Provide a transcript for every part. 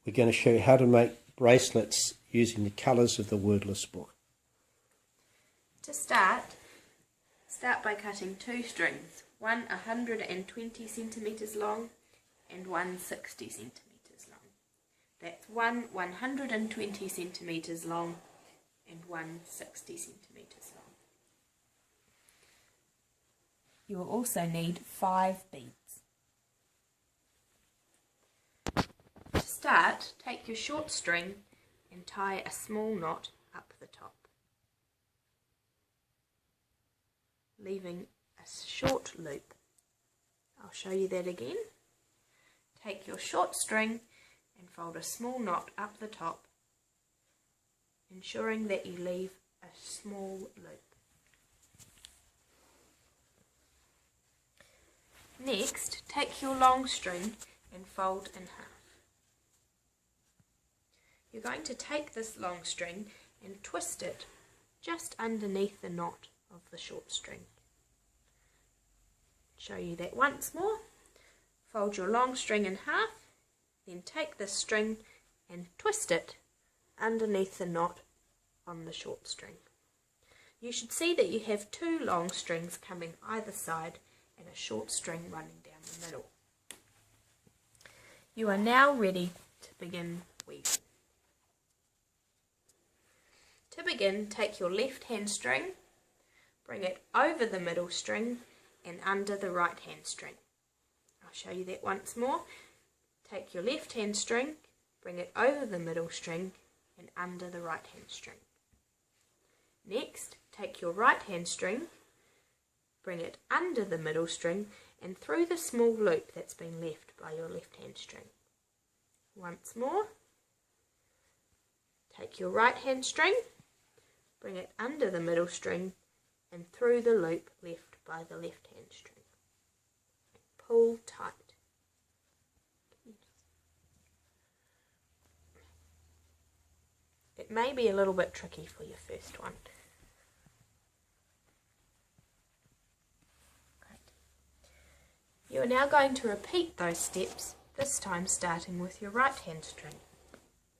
we're going to show you how to make bracelets using the colours of the Wordless book. To start by cutting two strings, one 120 centimetres long and one 60 centimetres long. That's one 120 centimetres long and one 60 centimetres long. You will also need 5 beads. To start, take your short string and tie a small knot up the top, leaving a short loop. I'll show you that again. Take your short string and fold a small knot up the top, ensuring that you leave a small loop. Next, take your long string and fold in half. You're going to take this long string and twist it just underneath the knot of the short string. Show you that once more. Fold your long string in half, then take this string and twist it underneath the knot on the short string. You should see that you have 2 long strings coming either side and a short string running down the middle. You are now ready to begin weaving. To begin, take your left hand string, bring it over the middle string and under the right hand string. I'll show you that once more. Take your left hand string, bring it over the middle string and under the right hand string. Next, take your right hand string, bring it under the middle string and through the small loop that's been left by your left hand string. Once more, take your right hand string, bring it under the middle string and through the loop left by the left hand string. Pull tight. It may be a little bit tricky for your first one. You are now going to repeat those steps, this time starting with your right hand string.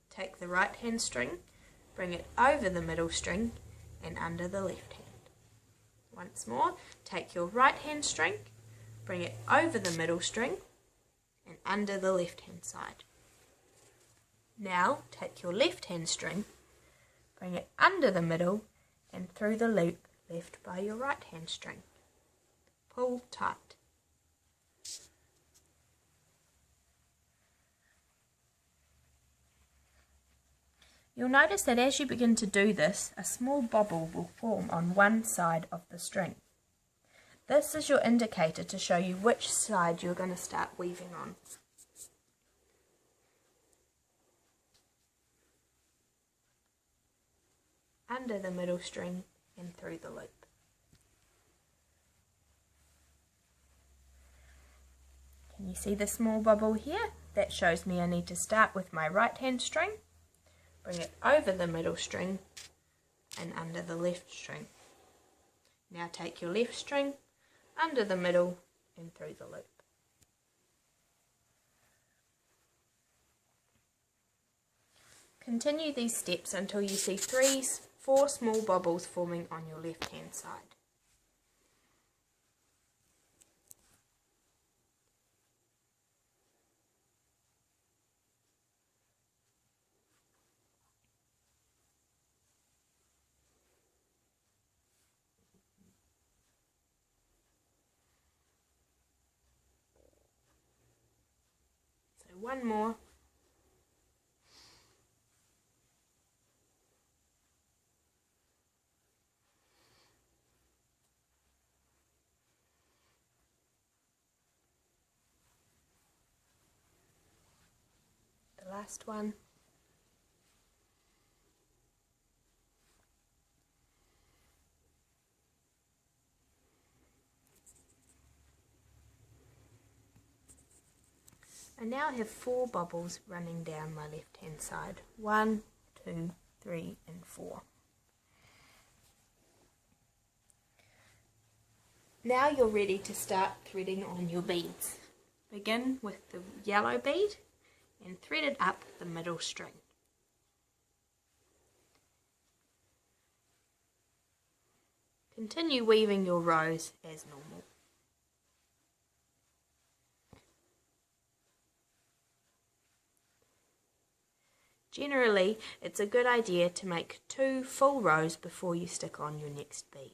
Take the right hand string, bring it over the middle string and under the left hand. Once more, take your right hand string, bring it over the middle string and under the left hand side. Now take your left hand string, bring it under the middle and through the loop left by your right hand string. Pull tight. You'll notice that as you begin to do this, a small bobble will form on one side of the string. This is your indicator to show you which side you're going to start weaving on. Under the middle string and through the loop. Can you see the small bubble here? That shows me I need to start with my right hand string, bring it over the middle string and under the left string. Now take your left string, under the middle and through the loop. Continue these steps until you see 4 small bubbles forming on your left hand side. One more. The last one. I now have 4 bubbles running down my left hand side. 1, 2, 3 and 4. Now you're ready to start threading on your beads. Begin with the yellow bead and threaded up the middle string. Continue weaving your rows as normal. Generally, it's a good idea to make 2 full rows before you stick on your next bead.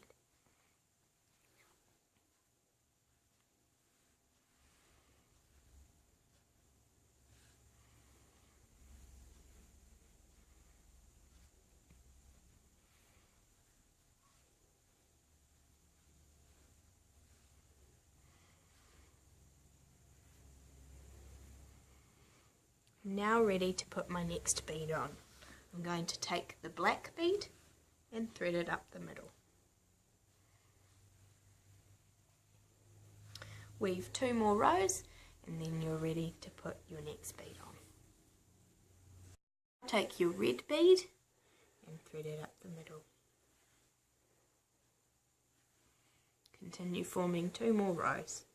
I'm now ready to put my next bead on. I'm going to take the black bead and thread it up the middle. Weave 2 more rows and then you're ready to put your next bead on. Take your red bead and thread it up the middle. Continue forming 2 more rows.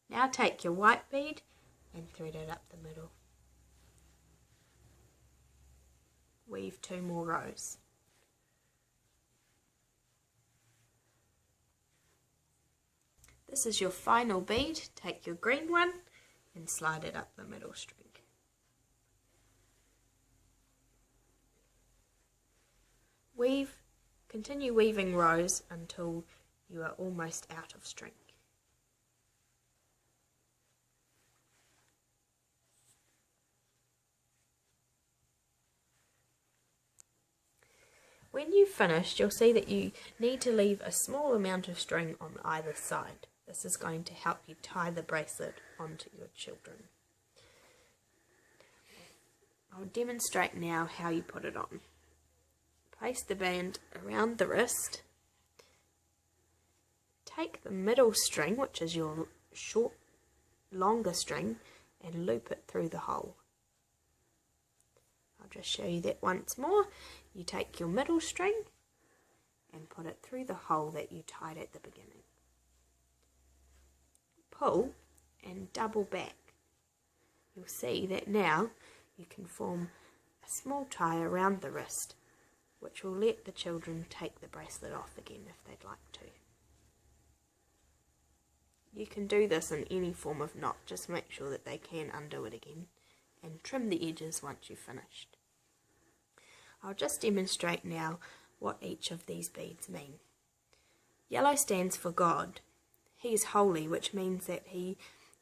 Now take your white bead and thread it up the middle. Weave 2 more rows. This is your final bead. Take your green one and slide it up the middle string. Continue weaving rows until you are almost out of string. When you've finished, you'll see that you need to leave a small amount of string on either side. This is going to help you tie the bracelet onto your children. I'll demonstrate now how you put it on. Place the band around the wrist. Take the middle string, which is your longer string, and loop it through the hole. I'll just show you that once more. You take your middle string and put it through the hole that you tied at the beginning. Pull and double back. You'll see that now you can form a small tie around the wrist, which will let the children take the bracelet off again if they'd like to. You can do this in any form of knot, just make sure that they can undo it again, and trim the edges once you've finished. I'll just demonstrate now what each of these beads mean. Yellow stands for God. He is holy, which means that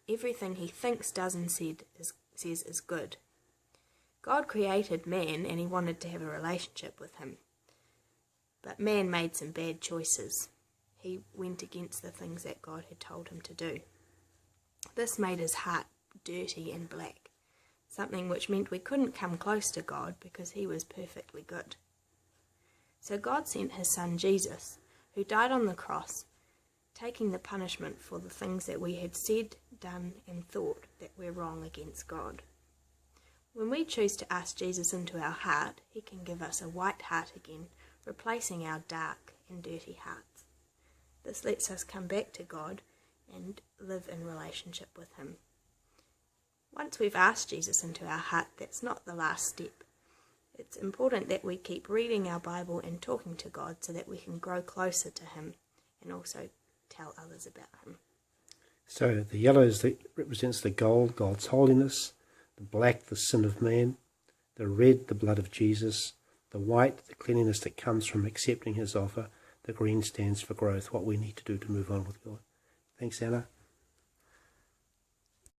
everything he thinks, does and says is good. God created man and he wanted to have a relationship with him. But man made some bad choices. He went against the things that God had told him to do. This made his heart dirty and black, something which meant we couldn't come close to God because he was perfectly good. So God sent his son Jesus, who died on the cross, taking the punishment for the things that we had said, done and thought that were wrong against God. When we choose to ask Jesus into our heart, he can give us a white heart again, replacing our dark and dirty hearts. This lets us come back to God and live in relationship with him. Once we've asked Jesus into our heart, that's not the last step. It's important that we keep reading our Bible and talking to God so that we can grow closer to him and also tell others about him. So the yellow represents the gold, God's holiness, the black, the sin of man, the red, the blood of Jesus, the white, the cleanliness that comes from accepting his offer, the green stands for growth, what we need to do to move on with God. Thanks, Anna.